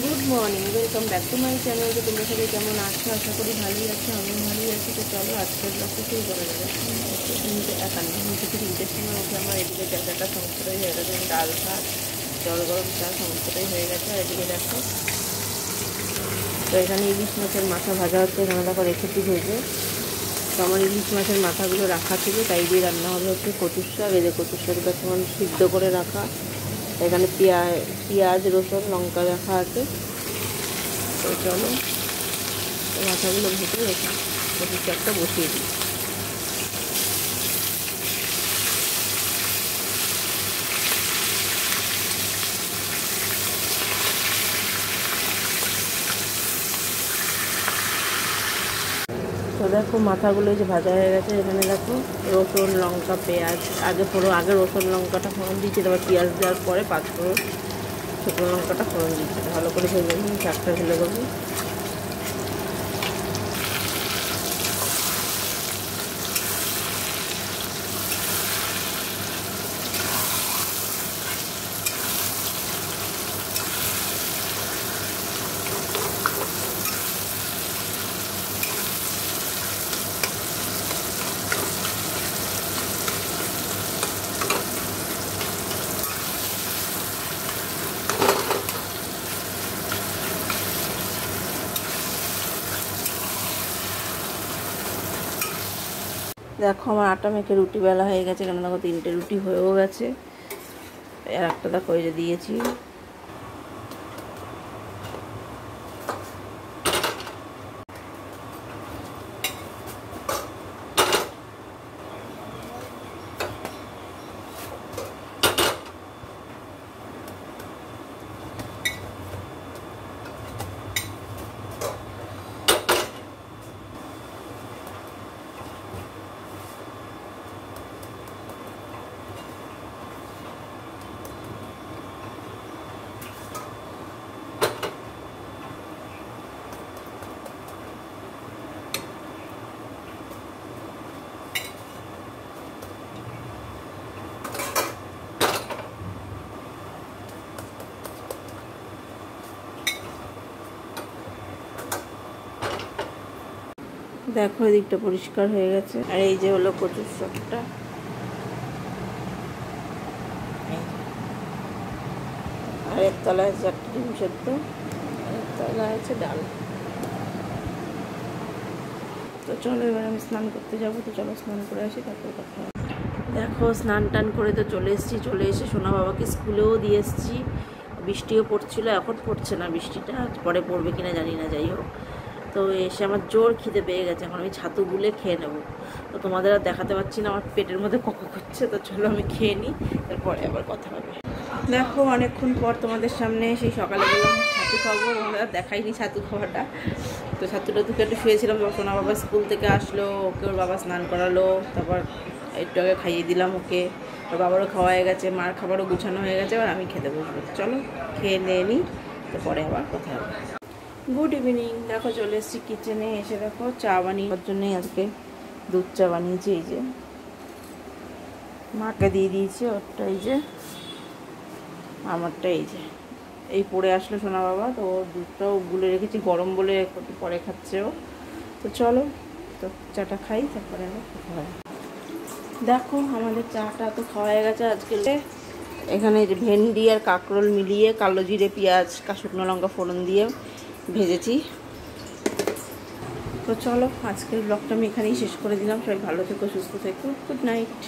Good morning, welcome back to my channel. তো তোমরা সবাই কেমন আছো? আশা করি ভালোই আছো, আমিও ভালোই আছি। তো চলো আজকের ব্লগটা শুরু করা যাবে। 3:51 থেকে 3টের সময় উঠে আমার এদিকে জায়গাটা সমস্তটাই হয়ে গেছে। ডাল ভাত, জল গরম চা সমস্তটাই হয়ে গেছে। আর এদিকে দেখো, তো এখানে ইলিশ মাছের মাথা ভাজা হচ্ছে। এখানে দেখো রেখেছি ভেজে। তো আমার ইলিশ মাছের মাথাগুলো রাখা ছিল, তাই দিয়ে রান্না হবে হচ্ছে কচুর শাক। এই যে কচুর শাকটা তোমার সিদ্ধ করে রাখা। এখানে পেঁয়াজ রসুন লঙ্কা রাখা আছে। তো চলো মাথাগুলো ভেজে রেখে কচুর শাকটা বসিয়ে দিই। তো দেখো মাথাগুলো যে ভাজা হয়ে গেছে। এখানে দেখো রসুন লঙ্কা পেঁয়াজ আগে রসুন লঙ্কাটা ফোড়ন দিচ্ছি, তারপর পেঁয়াজ দেওয়ার পরে 5 ফোড়ন শুকনো লঙ্কাটা ফোড়ন দিচ্ছি। ভালো করে ভেজে নিয়ে শাকটা ঢেলে দেবো। দেখো আমার আটা মেখে রুটি বেলা হয়ে গেছে। কেন দেখো 3টে রুটি হয়েও গেছে। আর একটা দেখো ওই যে দিয়েছি। দেখো এদিকটা পরিষ্কার হয়ে গেছে। আর এই যে হলো কচুর শাকটা। আর এর তলায় আছে একটা ডিম সেদ্ধ, আর এর তলায় আছে ডাল। তো চলো এবার আমি স্নান করতে যাবো। তো চলো স্নান করে আসি, তারপর কথা হবে। দেখো স্নান টান করে তো চলে এসে সোনা বাবাকে স্কুলেও দিয়ে এসেছি। বৃষ্টিও পড়ছিল, এখন পড়ছে না বৃষ্টিটা, পরে পড়বে কিনা জানি না। যাই হোক, তো এসে আমার জোর খিদে পেয়ে গেছে। এখন আমি ছাতু গুলে খেয়ে নেবো। তো তোমাদের আর দেখাতে পারছি না, আমার পেটের মধ্যে কক করছে। তো চলো আমি খেয়ে নিই, তারপরে আবার কথা হবে। দেখো অনেকক্ষণ পর তোমাদের সামনে সেই সকালে বললাম ছাতু খাবো, আমরা দেখাইনি ছাতু খাওয়াটা। তো ছাতুটা দুটো একটু শুয়েছিলাম। সোনা বাবা স্কুল থেকে আসলো, ওকে ওর বাবা স্নান করালো, তারপর একটু আগে খাইয়ে দিলাম ওকে। ওর বাবারও খাওয়া হয়ে গেছে, মার খাবারও গুছানো হয়ে গেছে। এবার আমি খেতে বসবো। চলো খেয়ে নিয়ে নিই, তো পরে আবার কথা হবে। Good evening. দেখো চলে এসেছি কিচেনে। এসে দেখো চা বানিয়ে জন্যই আজকে দুধ চা বানিয়েছি। এই যে মাকে দিয়ে দিয়েছি ওরটা, এই যে আমারটা এই যে এই পড়ে আসলো সোনা বাবা। তো ওর দুধটাও গুলে রেখেছি, গরম বলে একটু পরে খাচ্ছে ও। তো চলো তো চাটা খাই, তারপরে আবার কথা হবে। দেখো আমাদের চাটা তো খাওয়া হয়ে গেছে। আজকে এখানে যে ভেন্ডি আর কাঁকরোল মিলিয়ে কালো জিরে পেঁয়াজ শুকনো লঙ্কা ফোড়ন দিয়ে ভেজেছি। তো চলো আজকের ব্লগটা আমি এখানেই শেষ করে দিলাম। সবাই ভালো থেকো, সুস্থ থেকো। Good night.